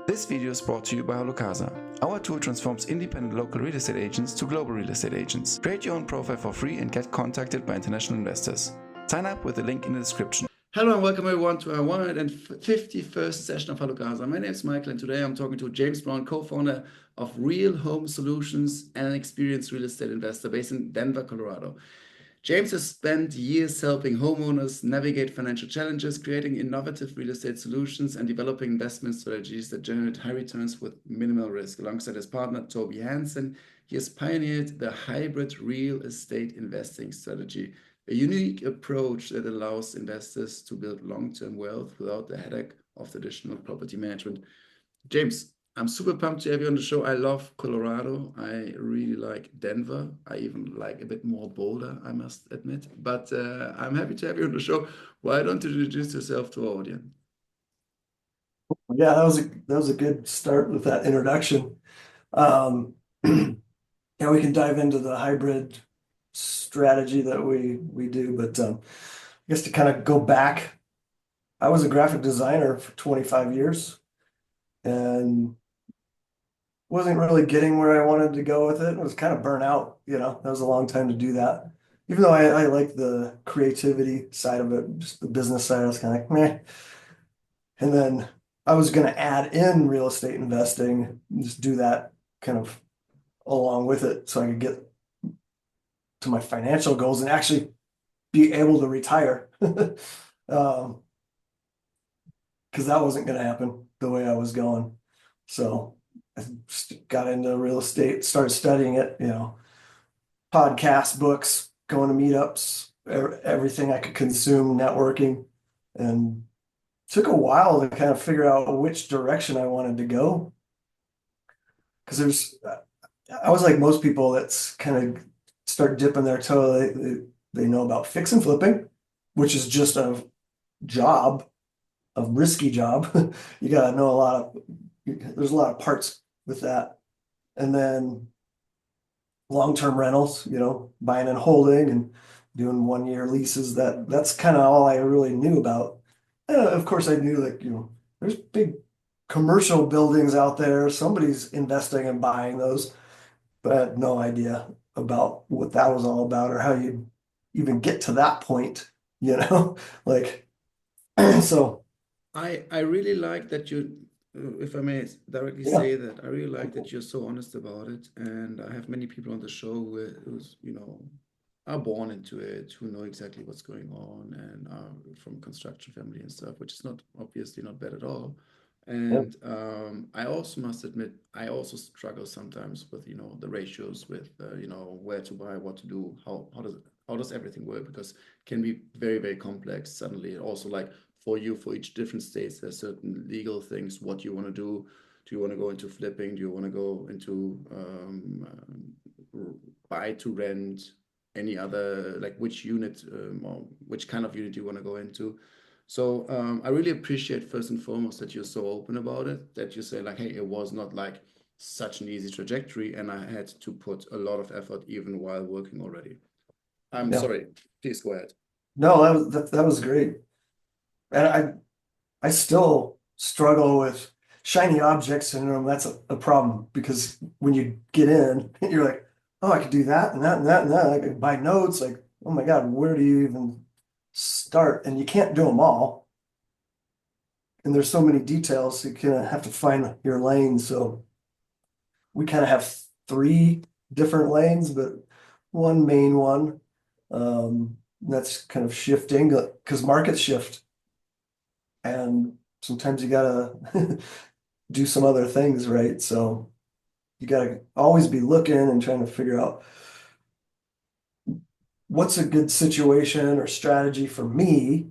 This video is brought to you by HalloCasa. Our tool transforms independent local real estate agents to global real estate agents. Create your own profile for free and get contacted by international investors. Sign up with the link in the description. Hello and welcome everyone to our 151st session of HalloCasa. My name is Michael and today I'm talking to James Brown, co-founder of Real Home Solutions and an experienced real estate investor based in Denver, Colorado. James has spent years helping homeowners navigate financial challenges, creating innovative real estate solutions, and developing investment strategies that generate high returns with minimal risk. Alongside his partner, Toby Hansen, he has pioneered the hybrid real estate investing strategy, a unique approach that allows investors to build long-term wealth without the headache of traditional property management. James, I'm super pumped to have you on the show. I love Colorado. I really like Denver. I even like a bit more Boulder, I must admit. But I'm happy to have you on the show. Why don't you introduce yourself to our audience? Yeah, that was a good start with that introduction. Yeah, we can dive into the hybrid strategy that we do, but I guess to kind of go back, I was a graphic designer for 25 years and wasn't really getting where I wanted to go with it. I was kind of burnt out, that was a long time to do that. Even though I like the creativity side of it, just the business side, I was kind of like, meh. And then I was going to add in real estate investing, and just do that kind of along with it so I could get to my financial goals and actually be able to retire. Because that wasn't going to happen the way I was going. So I got into real estate, started studying it, podcasts, books, going to meetups, everything I could consume, networking, and took a while to kind of figure out which direction I wanted to go. Because I was like most people that's kind of start dipping their toe. They know about fix and flipping, which is just a job, a risky job. You got to know there's a lot of parts with that. And then long-term rentals, buying and holding and doing 1-year leases. That's kind of all I really knew about. Of course, I knew there's big commercial buildings out there. Somebody's investing and buying those, but I had no idea about what that was all about or how you even get to that point, so. I really like that you, if I may directly say that, I really like that you're so honest about it. And I have many people on the show who's, are born into it, who know exactly what's going on and are from construction family and stuff, which is obviously not bad at all. And I also must admit, I also struggle sometimes with, the ratios with, where to buy, what to do, how does everything work? Because it can be very, very complex suddenly. Also, like for each different states, there's certain legal things, what you want to do. Do you want to go into flipping? Do you want to go into buy to rent? Any other, like which unit or which kind of unit you want to go into? So I really appreciate first and foremost that you're so open about it, that you say like, hey, it was not like such an easy trajectory and I had to put a lot of effort even while working already. I'm sorry, please go ahead. No, that was great. And I still struggle with shiny object syndrome. That's a problem because when you get in, you're like, oh, I could do that and that and that and that. I could buy notes. Like, oh my God, where do you even start? And you can't do them all. And there's so many details, so you kind of have to find your lane. So we kind of have 3 different lanes, but one main one. That's kind of shifting because markets shift. And sometimes you gotta do some other things, right? So you gotta always be looking and trying to figure out what's a good situation or strategy for me,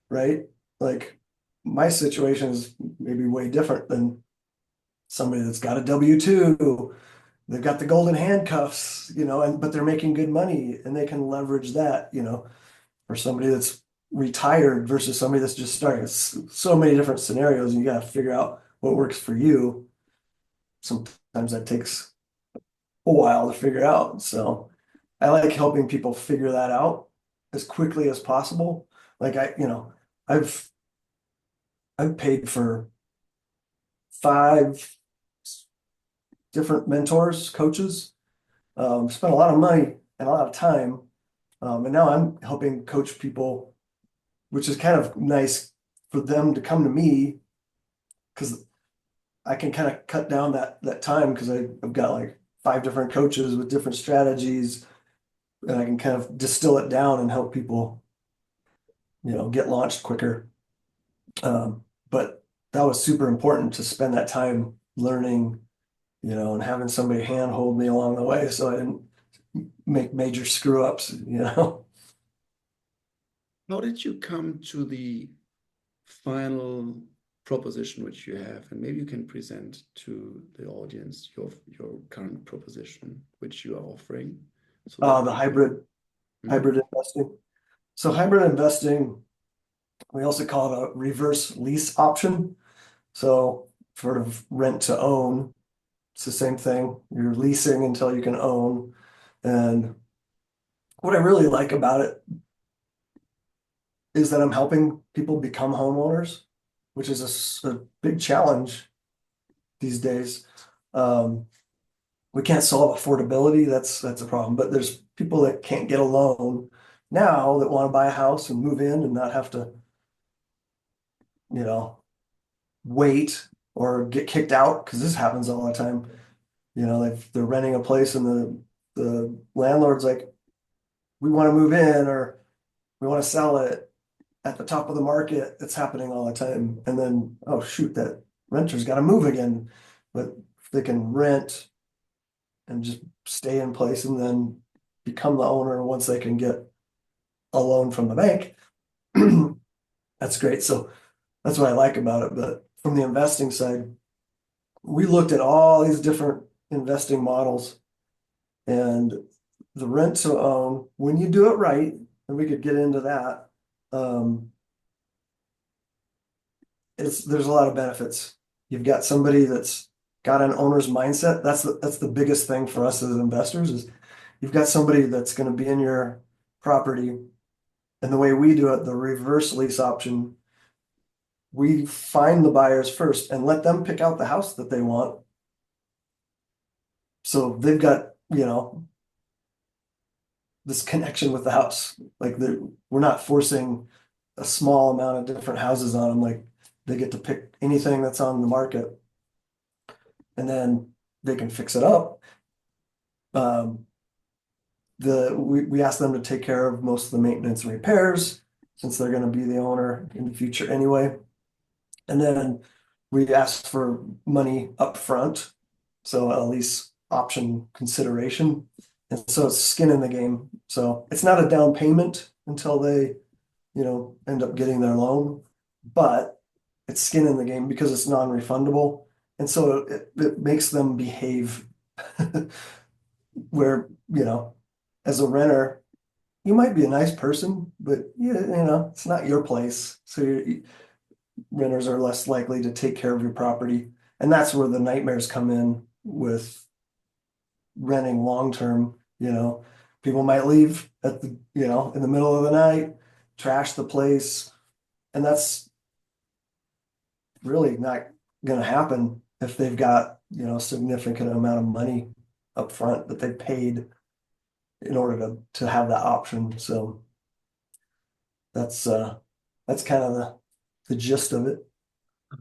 right? Like my situation is maybe way different than somebody that's got a W-2. They've got the golden handcuffs, but they're making good money and they can leverage that, or somebody that's retired versus somebody that's just starting. It's so many different scenarios and you got to figure out what works for you. Sometimes that takes a while to figure out. So I like helping people figure that out as quickly as possible. Like I've paid for 5 different mentors, coaches. Spent a lot of money and a lot of time. And now I'm helping coach people, which is kind of nice for them to come to me because I can kind of cut down that time because I've got like 5 different coaches with different strategies, and I can kind of distill it down and help people, get launched quicker. But that was super important to spend that time learning, and having somebody handhold me along the way so I didn't make major screw ups. How did you come to the final proposition which you have? And maybe you can present to the audience your current proposition which you are offering. So The hybrid investing. So hybrid investing, we also call it a reverse lease option. So sort of rent to own. It's the same thing. You're leasing until you can own. And what I really like about it is that I'm helping people become homeowners, which is a big challenge these days. We can't solve affordability. That's a problem. But there's people that can't get a loan now that want to buy a house and move in and not have to, wait or get kicked out, because this happens all the time. They're renting a place and the landlord's like, we want to move in or we want to sell it at the top of the market. It's happening all the time. And then, oh shoot, that renter's got to move again. But if they can rent and just stay in place and then become the owner once they can get a loan from the bank, that's great. So that's what I like about it. But from the investing side, we looked at all these different investing models, and the rent to own, when you do it right, and we could get into that, there's a lot of benefits. You've got somebody that's got an owner's mindset. That's the biggest thing for us as investors is you've got somebody that's going to be in your property, and the way we do it, the reverse lease option, we find the buyers first and let them pick out the house that they want. So they've got, this connection with the house. Like we're not forcing a small amount of different houses on them. Like they get to pick anything that's on the market, and then they can fix it up. We ask them to take care of most of the maintenance and repairs since they're going to be the owner in the future anyway. And then we ask for money up front, so a lease option consideration. And so it's skin in the game. So it's not a down payment until they, end up getting their loan, but it's skin in the game because it's non-refundable. And so it makes them behave where, as a renter, you might be a nice person, but it's not your place. So renters are less likely to take care of your property. And that's where the nightmares come in with renting long-term. People might leave at the, in the middle of the night, trash the place. And that's really not going to happen if they've got, a significant amount of money up front that they paid in order to have that option. So that's kind of the gist of it.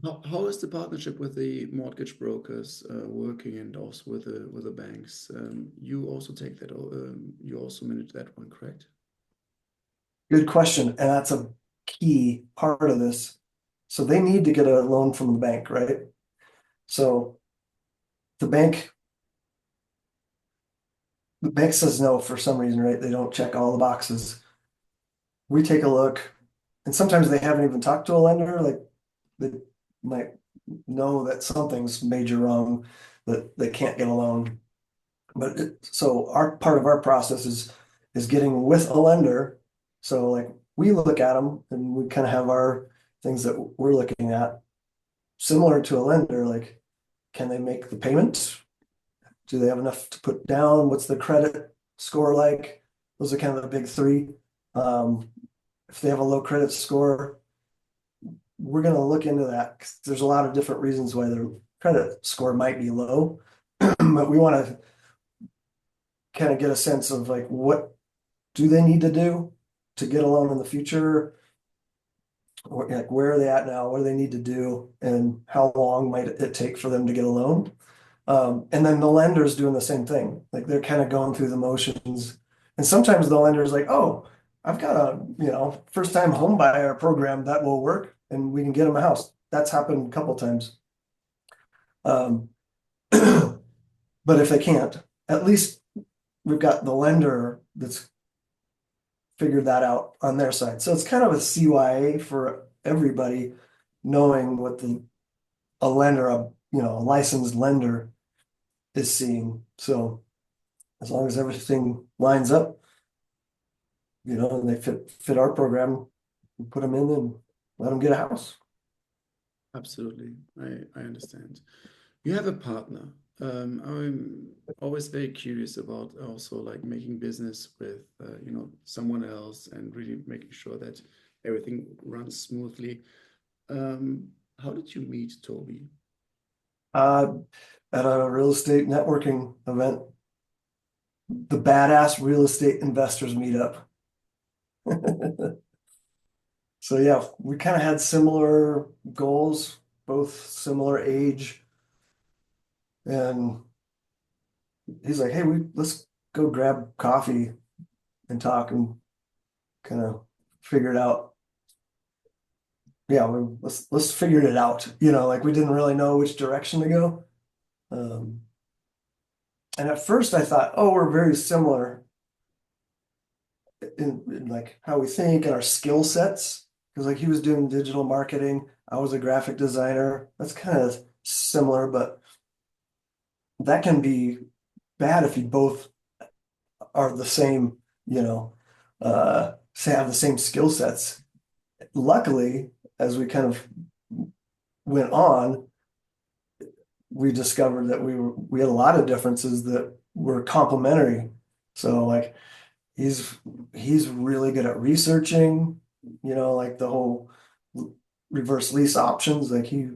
How is the partnership with the mortgage brokers working, and also with the banks? You also take that, you also manage that one, correct? Good question. And that's a key part of this. So they need to get a loan from the bank, right? So the bank says no for some reason, right? They don't check all the boxes. We take a look, and sometimes they haven't even talked to a lender. Like they might know that something's major wrong, that they can't get a loan. But so our part of our process is getting with a lender. So like we look at them and we kind of have our things that we're looking at similar to a lender. Like, can they make the payment? Do they have enough to put down? What's the credit score like? Those are kind of the big 3. If they have a low credit score, we're going to look into that, because there's a lot of different reasons why credit score might be low, but we want to kind of get a sense of like, what do they need to do to get a loan in the future? Or like, where are they at now? What do they need to do? And how long might it take for them to get a loan? And then the lender's doing the same thing. Like they're kind of going through the motions. And sometimes the lender's like, oh, I've got a, first time home buyer program that will work and we can get them a house. That's happened a couple times. But if they can't, at least we've got the lender that's figured that out on their side. So it's kind of a CYA for everybody, knowing what a lender, a licensed lender is seeing. So as long as everything lines up, and they fit our program, we put them in and let them get a house. Absolutely. I understand. You have a partner. I'm always very curious about also like making business with, someone else and really making sure that everything runs smoothly. How did you meet Toby? At a real estate networking event, the Badass Real Estate Investors Meetup. So yeah, we kind of had similar goals, both similar age. And he's like, hey, let's go grab coffee and talk and kind of figure it out. Yeah, let's figure it out. Like we didn't really know which direction to go. And at first I thought, oh, we're very similar in like how we think and our skill sets. Because like he was doing digital marketing, I was a graphic designer. That's kind of similar, but that can be bad if you both are the same, say have the same skill sets. Luckily, as we kind of went on, we discovered that we had a lot of differences that were complementary. So like he's really good at researching, like the whole reverse lease options. Like he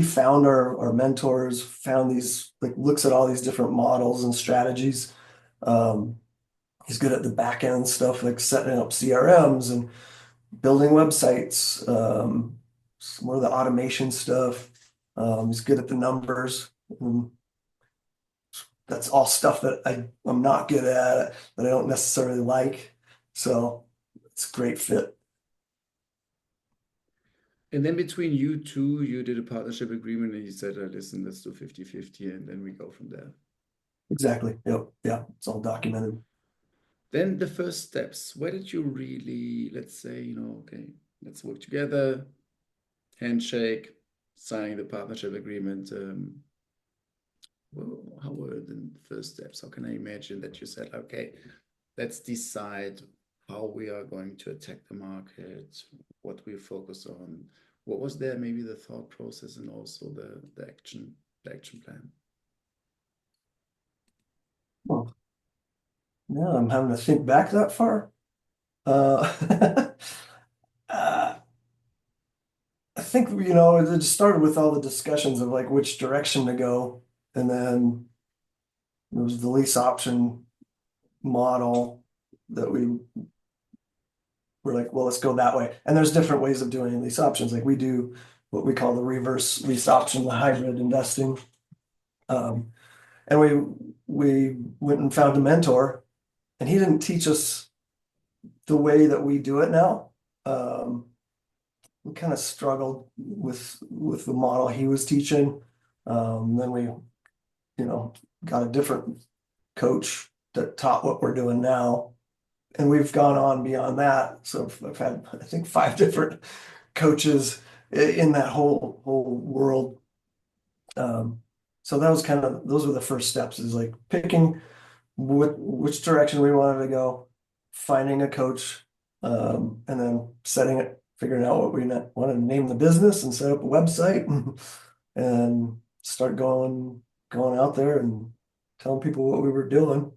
found our mentors, found these, like looks at all these different models and strategies. He's good at the back end stuff, like setting up CRMs and building websites, some more of the automation stuff. He's good at the numbers. That's all stuff that I'm not good at, that I don't necessarily like. So it's a great fit. And then between you two, you did a partnership agreement and you said, listen, let's do 50-50 and then we go from there. Exactly. Yep. Yeah. It's all documented. Then the first steps, where did you really, let's say, okay, let's work together, handshake, signing the partnership agreement. Well, how were the first steps? How can I imagine that you said, okay, let's decide how we are going to attack the market, what we focus on. What was there maybe the thought process and also the action plan? Well, yeah, I'm having to think back that far. Uh, I think, it just started with all the discussions of like which direction to go. And then there was the lease option model that we were like, well, let's go that way. And there's different ways of doing lease options. Like we do what we call the reverse lease option, the hybrid investing. And we went and found a mentor, and he didn't teach us the way that we do it now. We kind of struggled with the model he was teaching. Then we, got a different coach that taught what we're doing now. And we've gone on beyond that. So I've had, I think, 5 different coaches in that whole world. So that was those were the first steps, is like picking which direction we wanted to go, finding a coach, and then figuring out what we want to name the business and set up a website and start going out there and telling people what we were doing.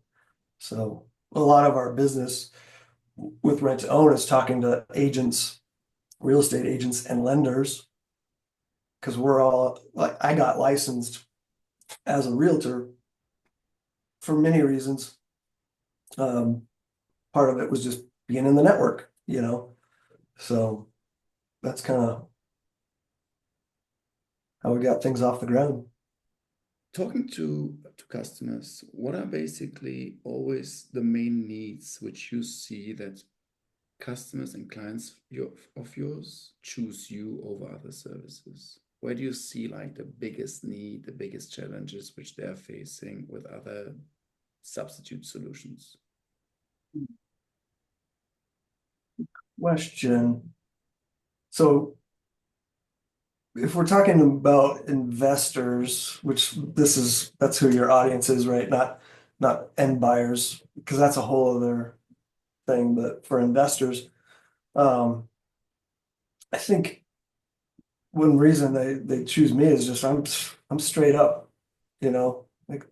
So a lot of our business with rent to own is talking to agents, real estate agents and lenders because we're all like, I got licensed as a realtor for many reasons. Part of it was just being in the network, so that's kind of how we got things off the ground. Talking to customers, what are basically always the main needs which you see that customers and clients of yours choose you over other services? Where do you see like the biggest need, the biggest challenges which they're facing with other substitute solutions? Question. So if we're talking about investors, which that's who your audience is, right? Not end buyers, because that's a whole other thing. But for investors, I think one reason they choose me is just I'm straight up, like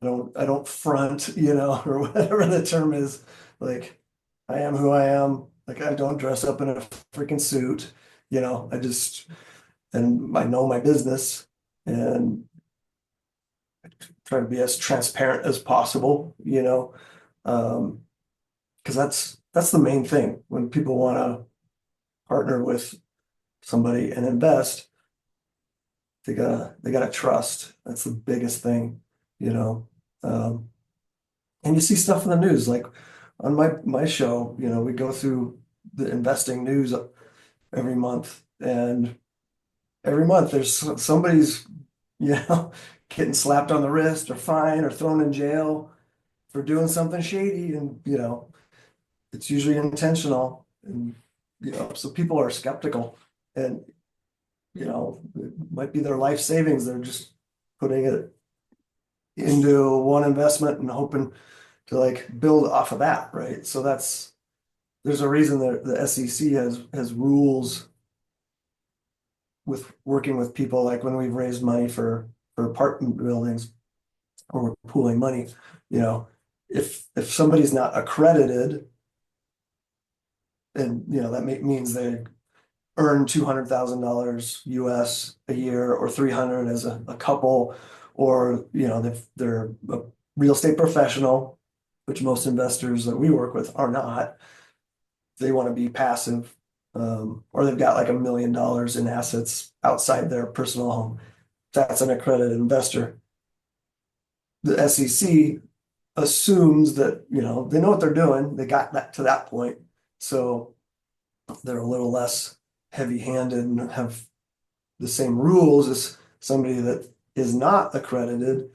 I don't front, or whatever the term is. Like I am who I am. Like I don't dress up in a freaking suit, I just and I know my business and try to be as transparent as possible, because that's the main thing when people want to partner with somebody and invest. They gotta trust. That's the biggest thing, you know. Um, and you see stuff in the news, like on my show, we go through the investing news every month, and every month there's somebody's, getting slapped on the wrist or fined or thrown in jail for doing something shady, and it's usually intentional, and so people are skeptical, and it might be their life savings. They're just putting it into one investment and hoping to like build off of that, right? So there's a reason that the SEC has rules with working with people, like when we've raised money for apartment buildings or we're pooling money, if somebody's not accredited, and that means they earn $200,000 US a year, or 300 as a couple, or they're a real estate professional, which most investors that we work with are not. They want to be passive, or they've got like $1 million in assets outside their personal home. That's an accredited investor. The SEC assumes that they know what they're doing. They got that to that point, so they're a little less heavy-handed and have the same rules as somebody that is not accredited,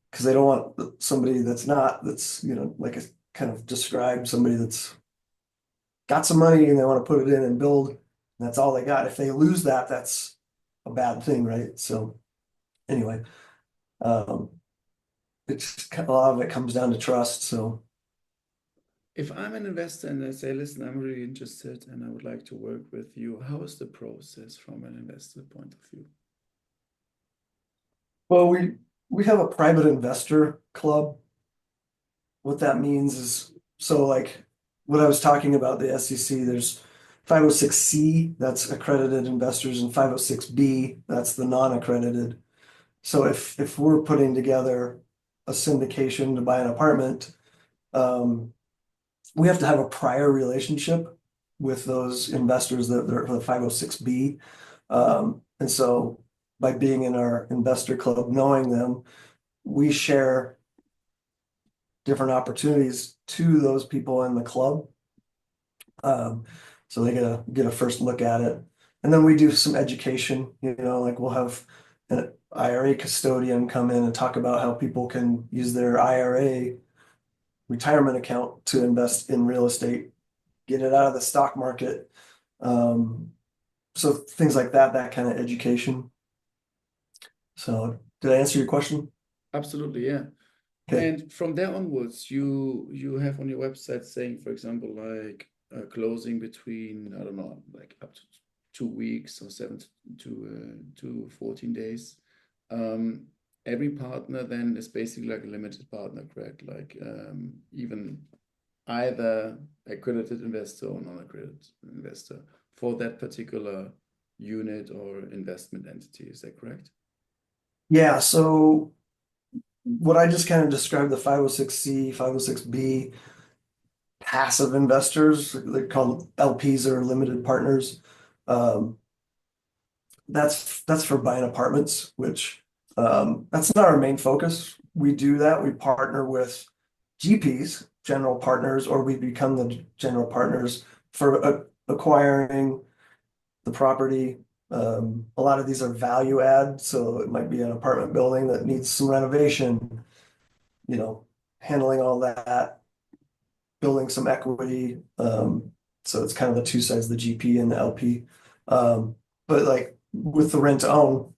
because they don't want somebody that's like I kind of described, somebody that's got some money and they want to put it in and build, and that's all they got. If they lose that, that's a bad thing, right? So anyway, it's a lot of it comes down to trust. So If I'm an investor and I say, listen, I'm really interested and I would like to work with you, how is the process from an investor point of view? well, we have a private investor club. What that means is, so like what I was talking about, the SEC, there's 506C, that's accredited investors, and 506B, that's the non-accredited. So if we're putting together a syndication to buy an apartment, we have to have a prior relationship with those investors that are the 506B. And so by being in our investor club, knowing them, we share different opportunities to those people in the club. So they get a first look at it. And then we do some education, like we'll have an IRA custodian come in and talk about how people can use their IRA retirement account to invest in real estate, get it out of the stock market. So things like that kind of education. So did I answer your question? Absolutely, yeah. Okay. And from there onwards, you have on your website saying, for example, like closing between, I don't know, like up to 2 weeks or 7 to 14 days. Every partner then is basically like a limited partner, correct? Like even either accredited investor or non-accredited investor for that particular unit or investment entity. Is that correct? Yeah, so what I just kind of described, the 506C, 506B, passive investors, they're called LPs or limited partners. Um, that's for buying apartments, which that's not our main focus. We do that. We partner with GPs, general partners, or we become the general partners for acquiring the property. A lot of these are value add, so it might be an apartment building that needs some renovation, handling all that, building some equity. So it's kind of the two sides, the GP and the LP. But like with the rent to own,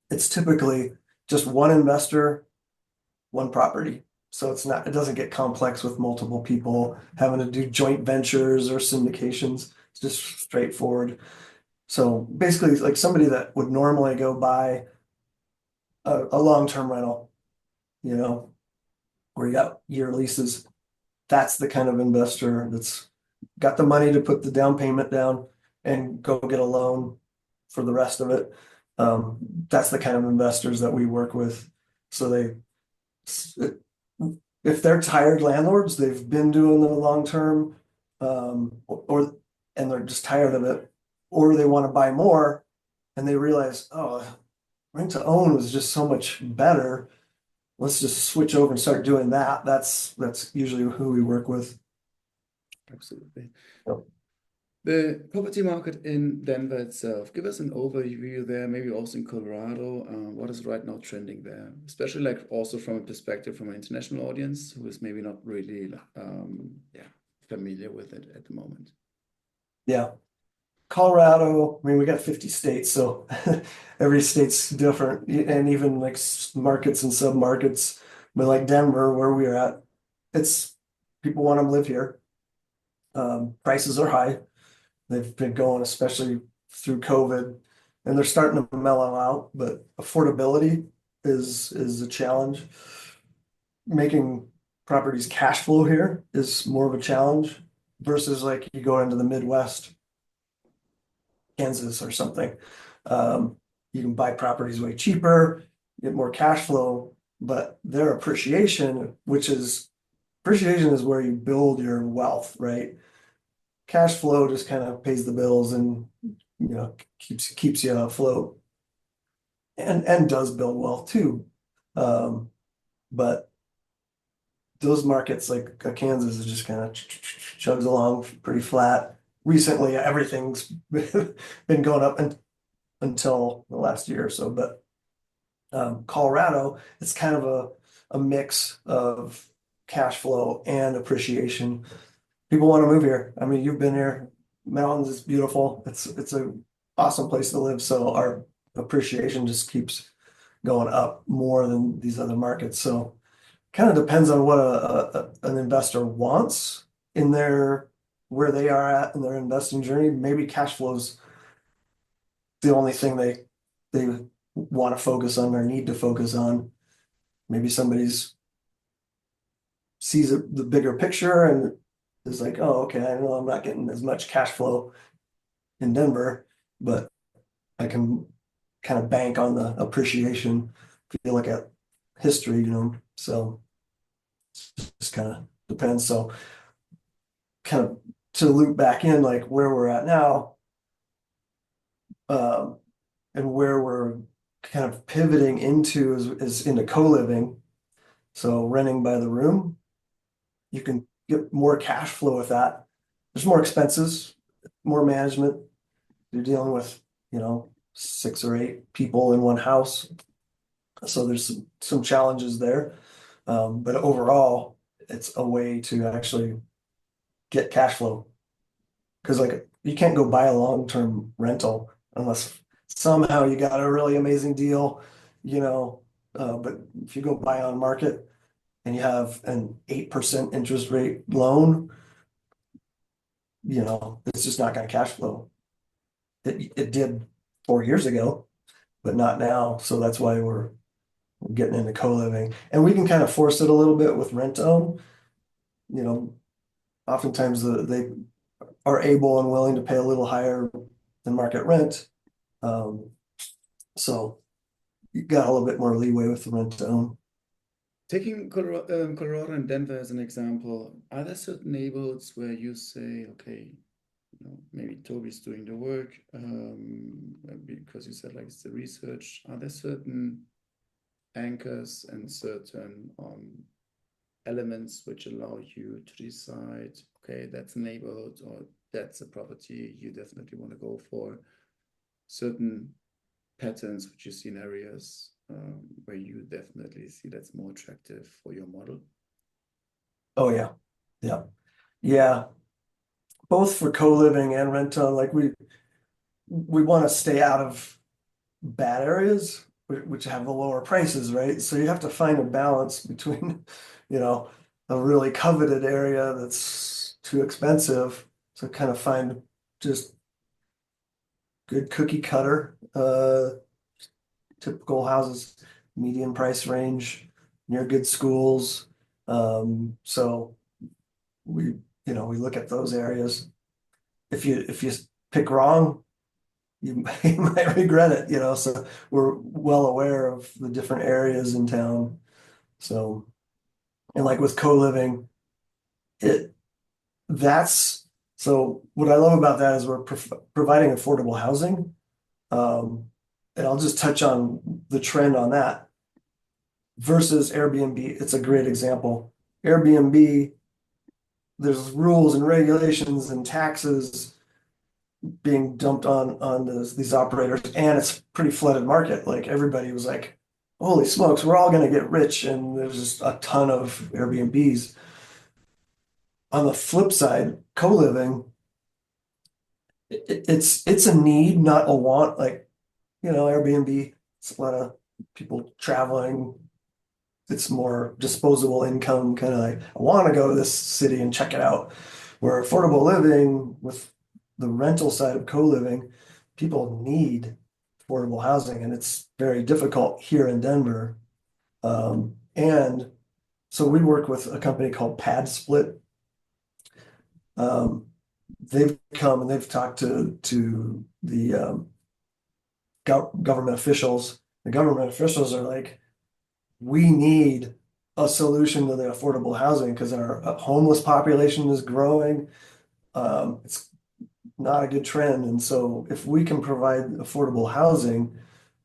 it's typically just one investor, one property. So it doesn't get complex with multiple people having to do joint ventures or syndications. It's just straightforward. So basically, it's like somebody that would normally go buy a long-term rental, where you got year leases. That's the kind of investor that's got the money to put the down payment down and go get a loan for the rest of it. That's the kind of investors that we work with. So if they're tired landlords, they've been doing the long term, and they're just tired of it, or they want to buy more and they realize, oh, rent to own was just so much better. Let's just switch over and start doing that. That's usually who we work with. Absolutely. Yep. The property market in Denver itself, give us an overview there, maybe also in Colorado. What is right now trending there, especially like also from a perspective from an international audience who is maybe not really familiar with it at the moment. Yeah. Colorado, I mean, we got 50 states, so every state's different, and even like markets and sub-markets. But like Denver, where we're at, it's people want to live here. Prices are high. They've been going, especially through COVID, and they're starting to mellow out, but affordability is a challenge. Making properties cash flow here is more of a challenge versus like you go into the Midwest, Kansas or something. You can buy properties way cheaper, get more cash flow, but their appreciation is where you build your wealth, right? Cash flow just kind of pays the bills and keeps you afloat and does build wealth too. But those markets like Kansas is just kind of chugs along pretty flat. Recently, everything's been going up until the last year or so. But Colorado, it's kind of a mix of cash flow and appreciation. People want to move here. I mean, you've been here. Mountains is beautiful. It's a awesome place to live. So our appreciation just keeps going up more than these other markets. So kind of depends on what an investor wants in where they are at in their investing journey. Maybe cash flow's the only thing they want to focus on or need to focus on. Maybe somebody's sees the bigger picture and is like, oh, okay, I know I'm not getting as much cash flow in Denver, but I can kind of bank on the appreciation if you look at history, so it just kind of depends. So kind of to loop back in like where we're at now, and where we're kind of pivoting into is into co-living. So renting by the room, you can get more cash flow with that. There's more expenses, more management. You're dealing with, 6 or 8 people in one house. So there's some challenges there. But overall, it's a way to actually get cash flow. Because like you can't go buy a long-term rental unless somehow you got a really amazing deal, but if you go buy on market and you have an 8% interest rate loan, it's just not going to cash flow. It did 4 years ago, but not now. So that's why we're getting into co-living, and we can kind of force it a little bit with rent to own. Oftentimes they are able and willing to pay a little higher than market rent So you got a little bit more leeway with the rent to own. Taking Colorado and Denver as an example, are there certain neighborhoods where you say, okay, maybe Toby's doing the work, because you said like it's the research. Are there certain anchors and certain elements which allow you to decide, okay, that's a neighborhood or that's a property you definitely want to go for? Certain patterns which you see in areas where you definitely see that's more attractive for your model? Oh yeah. Yeah. Both for co-living and rental, like we want to stay out of bad areas, which have the lower prices, right? So you have to find a balance between, a really coveted area that's too expensive. So kind of find just good cookie cutter, typical houses, median price range, near good schools. So we look at those areas. If you pick wrong, you might regret it, so we're well aware of the different areas in town. So, and like with co-living, so what I love about that is we're providing affordable housing. And I'll just touch on the trend on that versus Airbnb. It's a great example. Airbnb, there's rules and regulations and taxes being dumped on these operators, and it's a pretty flooded market. Like everybody was like, holy smokes, we're all going to get rich, and there's just a ton of Airbnbs. On the flip side, co-living, it's a need, not a want. Like, Airbnb, it's a lot of people traveling. It's more disposable income, kind of like, I want to go to this city and check it out. Where affordable living, with the rental side of co-living, people need affordable housing, and it's very difficult here in Denver. And so we work with a company called Pad Split. They've come and they've talked to the government officials. The government officials are like, we need a solution to the affordable housing because our homeless population is growing. It's not a good trend. And so if we can provide affordable housing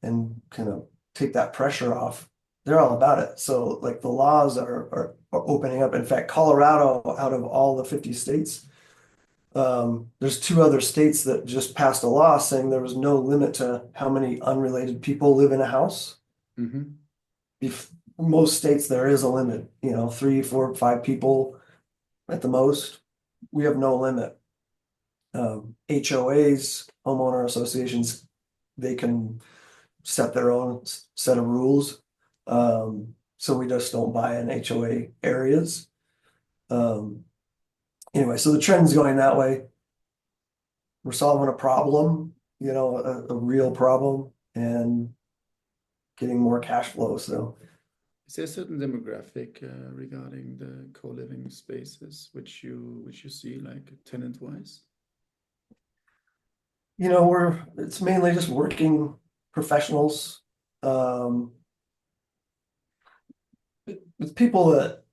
and kind of take that pressure off, they're all about it. So like the laws are opening up. In fact, Colorado, out of all the 50 states, there's 2 other states that just passed a law saying there was no limit to how many unrelated people live in a house. Mm-hmm. Most states there is a limit, 3, 4, 5 people at the most. We have no limit. HOAs, homeowner associations, they can set their own set of rules. So we just don't buy in HOA areas. Anyway, so the trend's going that way. We're solving a problem, a real problem, and getting more cash flow. So is there a certain demographic regarding the co-living spaces which you see like tenant wise? It's mainly just working professionals, with people that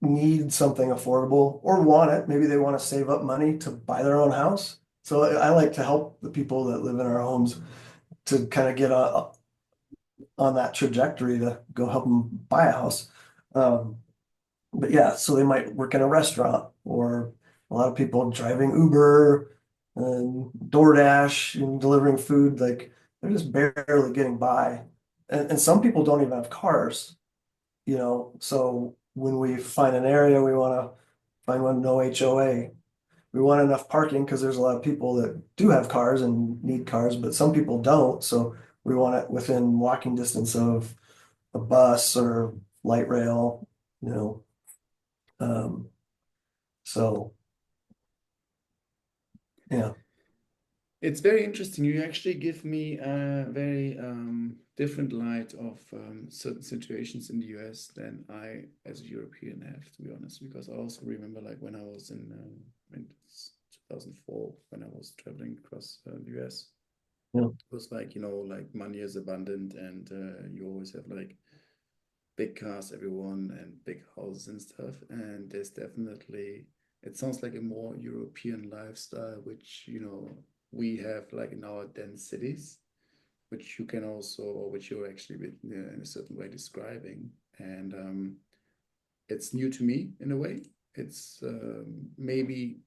need something affordable or want it. Maybe they want to save up money to buy their own house. So I like to help the people that live in our homes to kind of get on that trajectory to go help them buy a house. But yeah, so they might work in a restaurant, or a lot of people driving Uber and DoorDash and delivering food. Like they're just barely getting by. And some people don't even have cars, so when we find an area, we want to find one, no HOA. We want enough parking because there's a lot of people that do have cars and need cars, but some people don't. So we want it within walking distance of a bus or light rail, you know. So yeah. It's very interesting. You actually give me a very different light of certain situations in the US than I, as a European, have, to be honest. Because I also remember, like when I was in 2004, when I was traveling across the US, Yeah. Because like, like money is abundant, and you always have like big cars, everyone, and big houses and stuff. And there's definitely, it sounds like a more European lifestyle, which, we have like in our dense cities, which you can also, or which you're actually in a certain way describing. And it's new to me in a way. It's maybe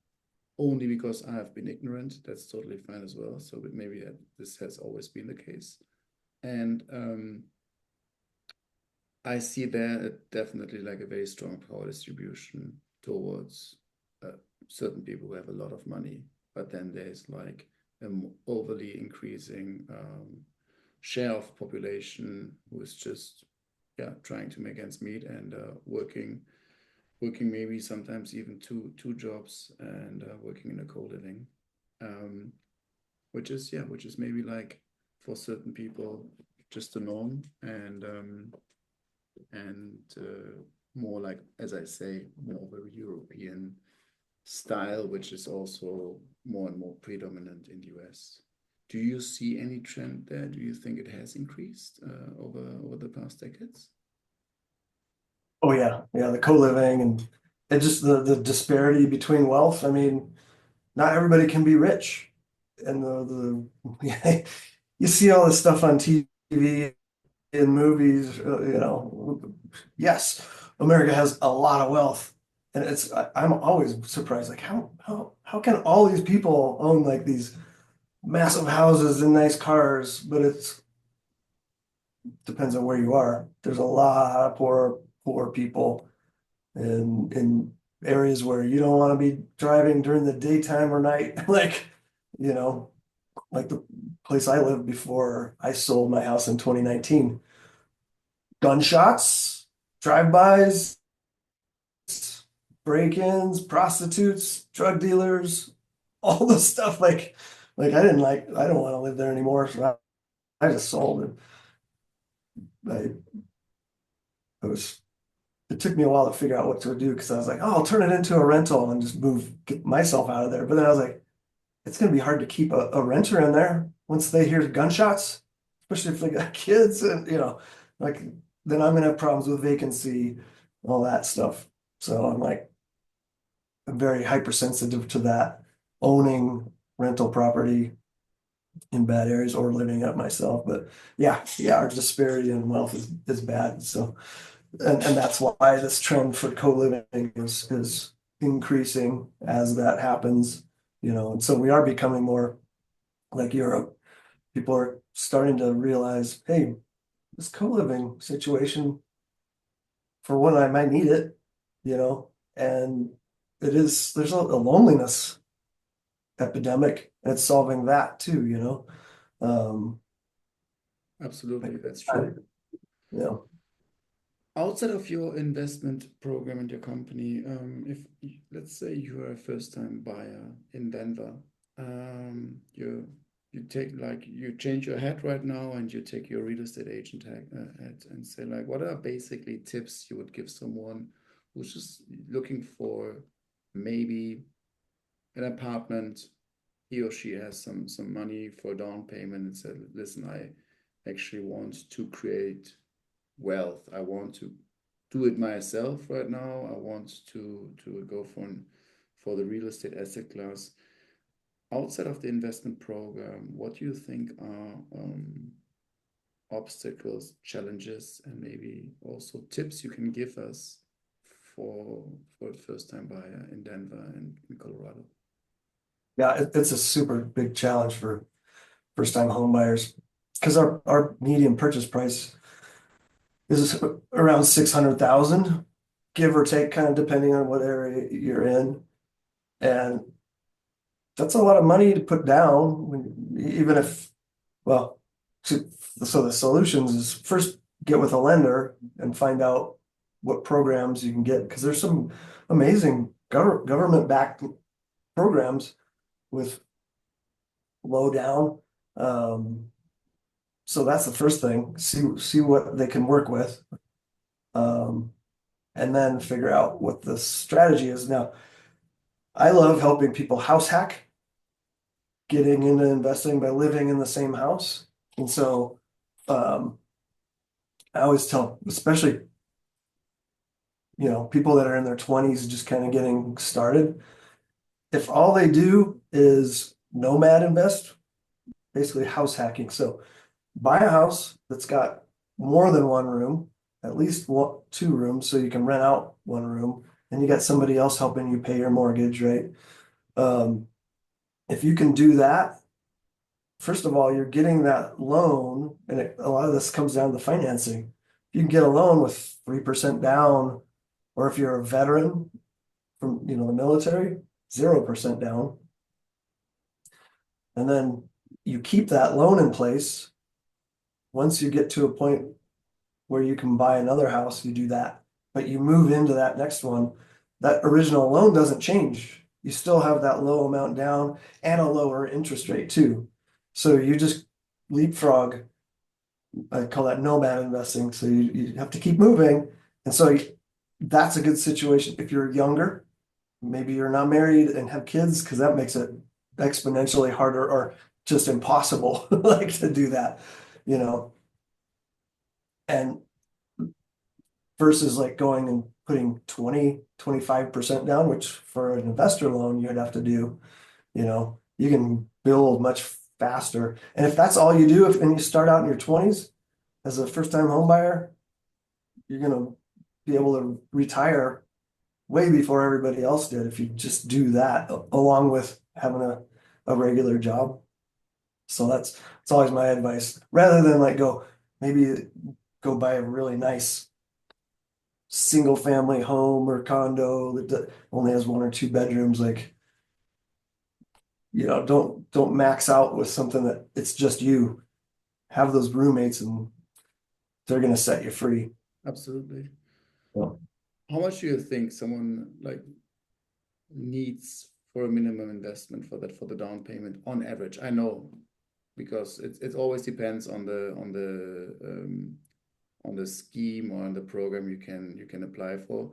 only because I have been ignorant. That's totally fine as well. So maybe this has always been the case. And I see there definitely like a very strong power distribution towards certain people who have a lot of money, but then there's like an overly increasing share of population who is just trying to make ends meet, and working maybe sometimes even two jobs, and working in a co-living, which is maybe like for certain people just the norm, and more like, as I say, more of a European style, which is also more and more predominant in the US. Do you see any trend there? Do you think it has increased over the past decades? Oh yeah, yeah, the co-living and just the disparity between wealth. I mean, not everybody can be rich. And the you see all this stuff on TV in movies, yes, America has a lot of wealth. And I'm always surprised, like how can all these people own like these massive houses and nice cars, but it's depends on where you are. There's a lot of poor people in areas where you don't want to be driving during the daytime or night. Like, you know, like the place I lived before I sold my house in 2019. Gunshots, drive-bys, break-ins, prostitutes, drug dealers, all the stuff. I don't want to live there anymore. So I just sold it. I was it took me a while to figure out what to do because I was like, oh, I'll turn it into a rental and just get myself out of there. But then I was like, it's going to be hard to keep a renter in there once they hear gunshots, especially if they got kids and, like, then I'm going to have problems with vacancy, all that stuff. So I'm very hypersensitive to that, owning rental property in bad areas or living it myself. But yeah, our disparity in wealth is bad. So and that's why this trend for co-living is increasing as that happens, and so we are becoming more like Europe. People are starting to realize, hey, this co-living situation, for one, I might need it, and there's a loneliness epidemic, and it's solving that too, Absolutely, that's true. Yeah. Outside of your investment program and your company, if let's say you are a first-time buyer in Denver, you change your hat right now, and you take your real estate agent hat and say like, what are basically tips you would give someone who's just looking for maybe an apartment? He or she has some money for down payment and said, listen, I actually want to create wealth. I want to do it myself right now. I want to go for the real estate asset class. Outside of the investment program, what do you think are obstacles, challenges, and maybe also tips you can give us for a first-time buyer in Denver and in Colorado? Yeah, it's a super big challenge for first-time home buyers because our median purchase price is around 600,000, give or take, kind of depending on what area you're in. And that's a lot of money to put down even if, well, so the solutions is first get with a lender and find out what programs you can get, because there's some amazing government-backed programs with low down. So that's the first thing. See what they can work with. And then figure out what the strategy is. Now, I love helping people house hack getting into investing by living in the same house. And so I always tell, especially, people that are in their 20s just kind of getting started, if all they do is nomad invest, basically house hacking. So buy a house that's got more than one room, at least two rooms, so you can rent out one room, and you got somebody else helping you pay your mortgage, right? If you can do that, first of all, you're getting that loan, and a lot of this comes down to financing. You can get a loan with 3% down, or if you're a veteran from the military, 0% down. And then you keep that loan in place. Once you get to a point where you can buy another house, you do that. But you move into that next one, that original loan doesn't change. You still have that low amount down and a lower interest rate too. So you just leapfrog. I call that nomad investing. So you have to keep moving. And so that's a good situation if you're younger. Maybe you're not married and have kids, because that makes it exponentially harder or just impossible like to do that, and versus like going and putting 20-25% down, which for an investor loan you'd have to do. You can build much faster. And if that's all you do, and you start out in your 20s as a first-time home buyer, you're going to be able to retire way before everybody else did if you just do that along with having a regular job. So that's always my advice. Rather than like maybe go buy a really nice single family home or condo that only has 1 or 2 bedrooms, like, don't max out with something that it's just you. Have those roommates and they're going to set you free. Absolutely. Yeah. How much do you think someone like needs for a minimum investment for the down payment on average? I know, because it always depends on the scheme or on the program you can apply for.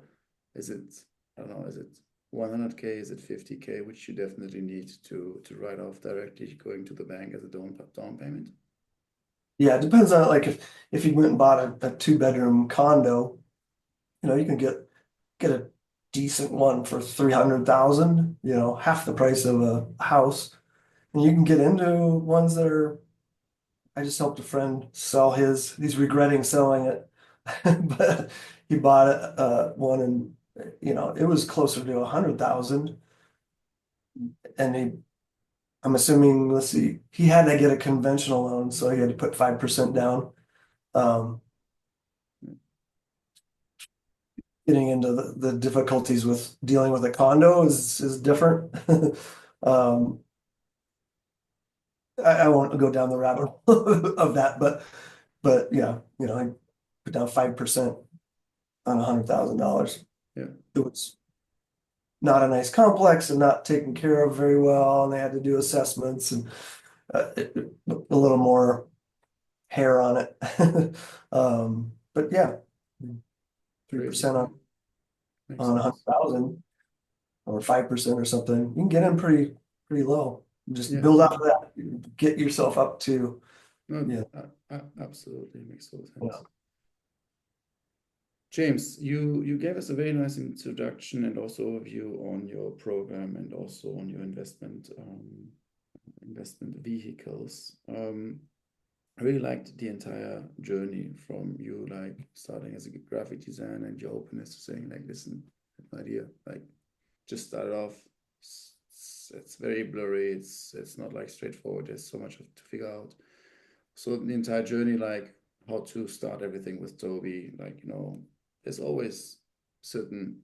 Is it, I don't know, is it 100K? Is it 50K, which you definitely need to write off directly going to the bank as a down payment? Yeah, it depends on, like, if you went and bought a 2-bedroom condo, you can get a decent one for 300,000, half the price of a house. And you can get into ones that are, I just helped a friend sell he's regretting selling it, but he bought one, and it was closer to 100,000. And I'm assuming, let's see, he had to get a conventional loan, so he had to put 5% down. Getting into the difficulties with dealing with a condo is different. I won't go down the rabbit hole of that, but yeah, I put down 5% on $100,000. Yeah. It was not a nice complex and not taken care of very well, and they had to do assessments and a little more hair on it. But yeah, 3% on Makes on sense. 100,000 or 5% or something, you can get in pretty low. Just Yeah. build off of that, get yourself up to. No, Yeah. Absolutely makes total sense. Yeah. James, you gave us a very nice introduction and also overview on your program and also on your investment vehicles. I really liked the entire journey from you, like starting as a graphic designer and your openness to saying, like, listen, I have an idea, like, just started off. It's very blurry. It's not like straightforward. There's so much to figure out. So the entire journey, like how to start everything with Toby, like, there's always certain,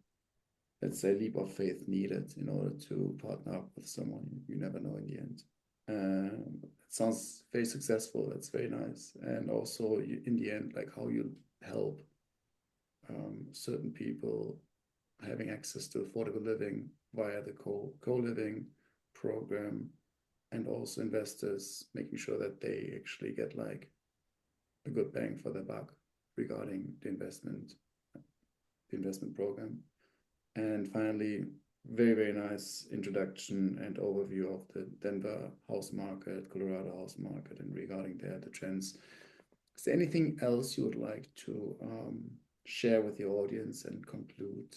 let's say, leap of faith needed in order to partner up with someone. You never know in the end. It sounds very successful. That's very nice. And also in the end, like how you help certain people having access to affordable living via the co-living program, and also investors making sure that they actually get like a good bang for their buck regarding the investment program. And finally, Very, very nice introduction and overview of the Denver house market, Colorado house market, and regarding the trends. Is there anything else you would like to share with the audience and conclude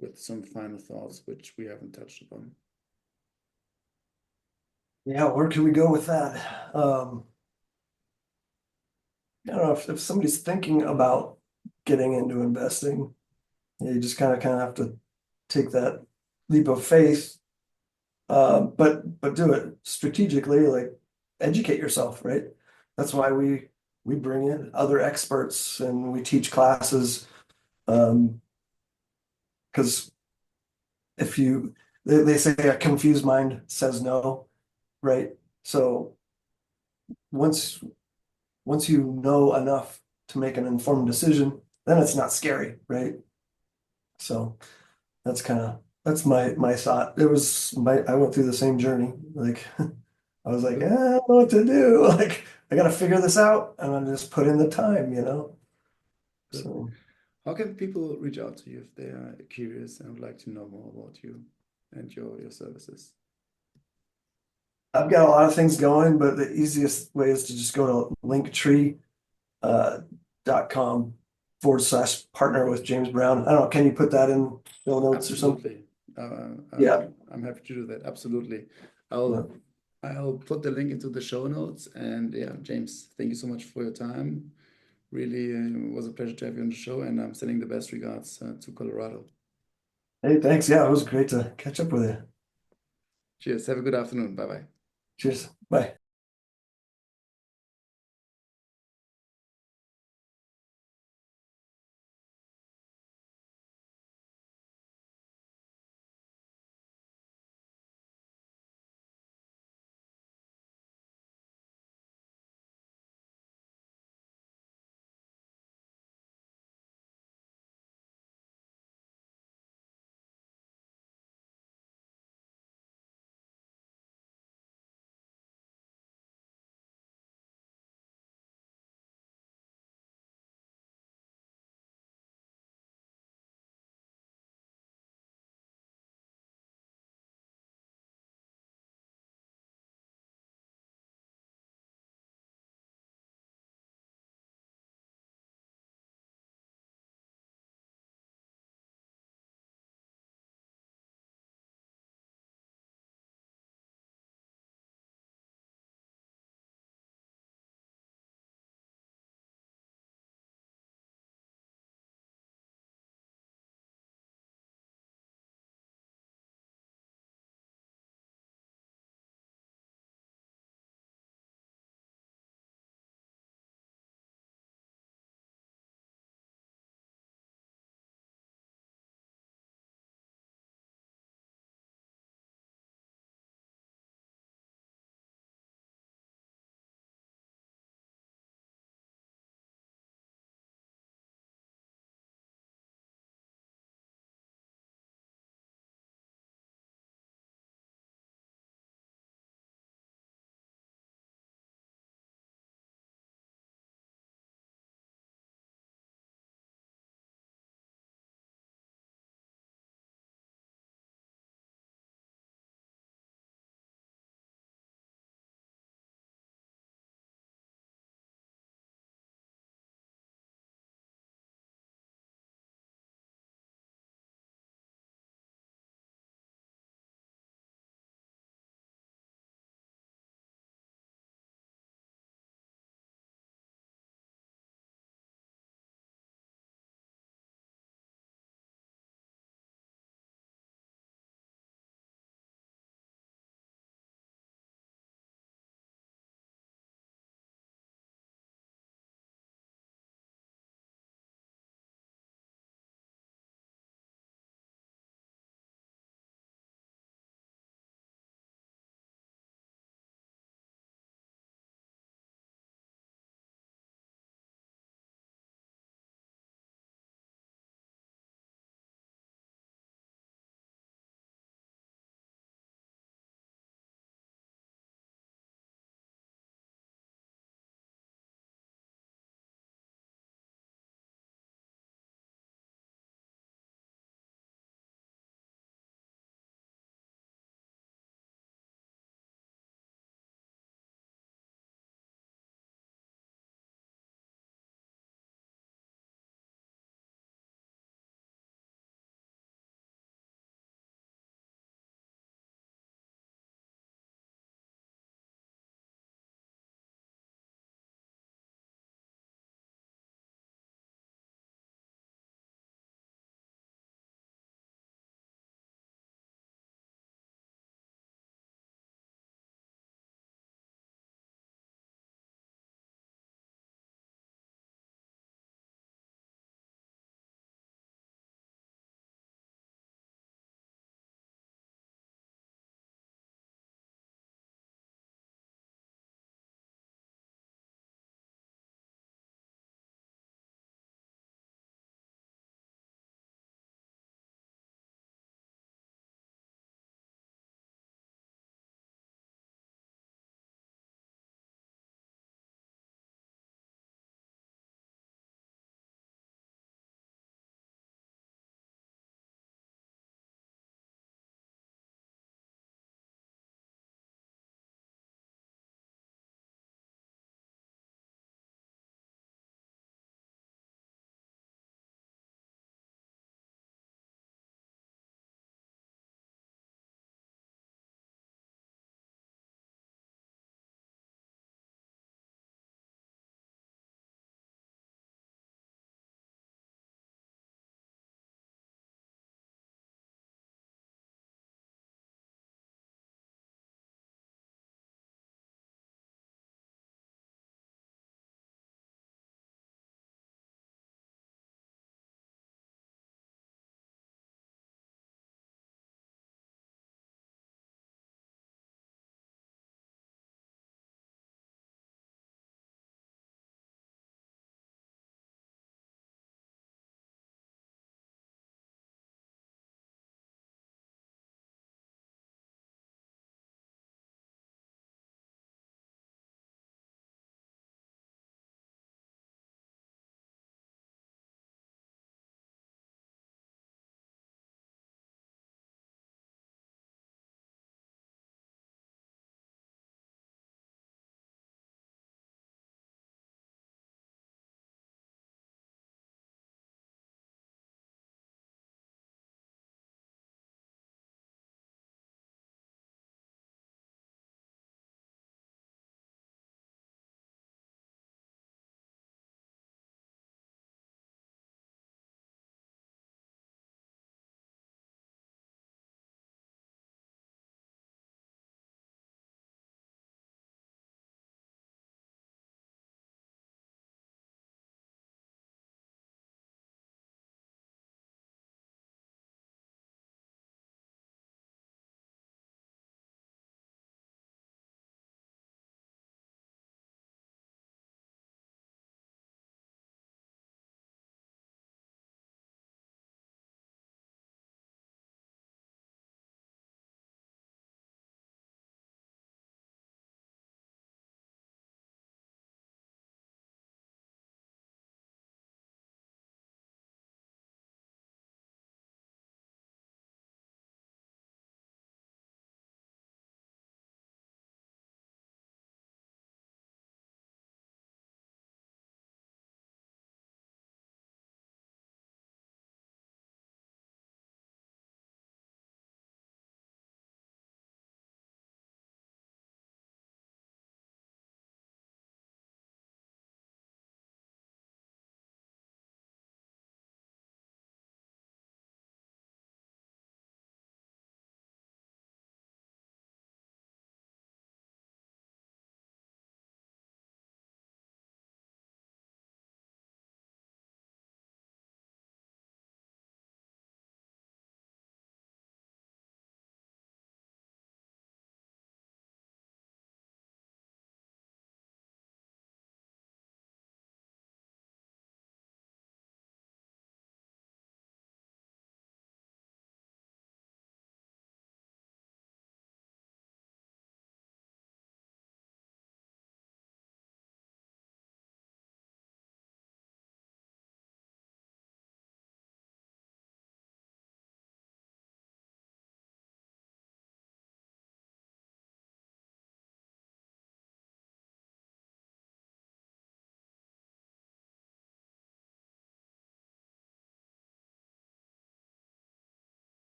with some final thoughts which we haven't touched upon? Yeah, where can we go with that? I don't know if somebody's thinking about getting into investing, you just kind of have to take that leap of faith. But do it strategically, like educate yourself, right? That's why we bring in other experts and we teach classes. Because if they say a confused mind says no, right? So once you know enough to make an informed decision, then it's not scary, right? So that's my thought. I went through the same journey. Like I was like, I don't know what to do. Like I gotta figure this out, and I just put in the time, So How can people reach out to you if they are curious and would like to know more about you and your services? I've got a lot of things going, but the easiest way is to just go to linktree.com/partner with James Brown. I don't know, can you put that in show notes or something? Absolutely. Yeah. I'm happy to do that. Absolutely. Yeah. I'll put the link into the show notes. And yeah, James, thank you so much for your time. Really was a pleasure to have you on the show, and I'm sending the best regards to Colorado. Hey, thanks. Yeah, it was great to catch up with you. Cheers. Have a good afternoon. Bye bye. Cheers. Bye.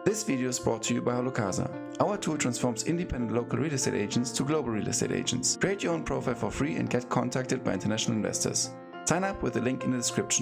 This video is brought to you by HalloCasa. Our tool transforms independent local real estate agents to global real estate agents. Create your own profile for free and get contacted by international investors. Sign up with the link in the description.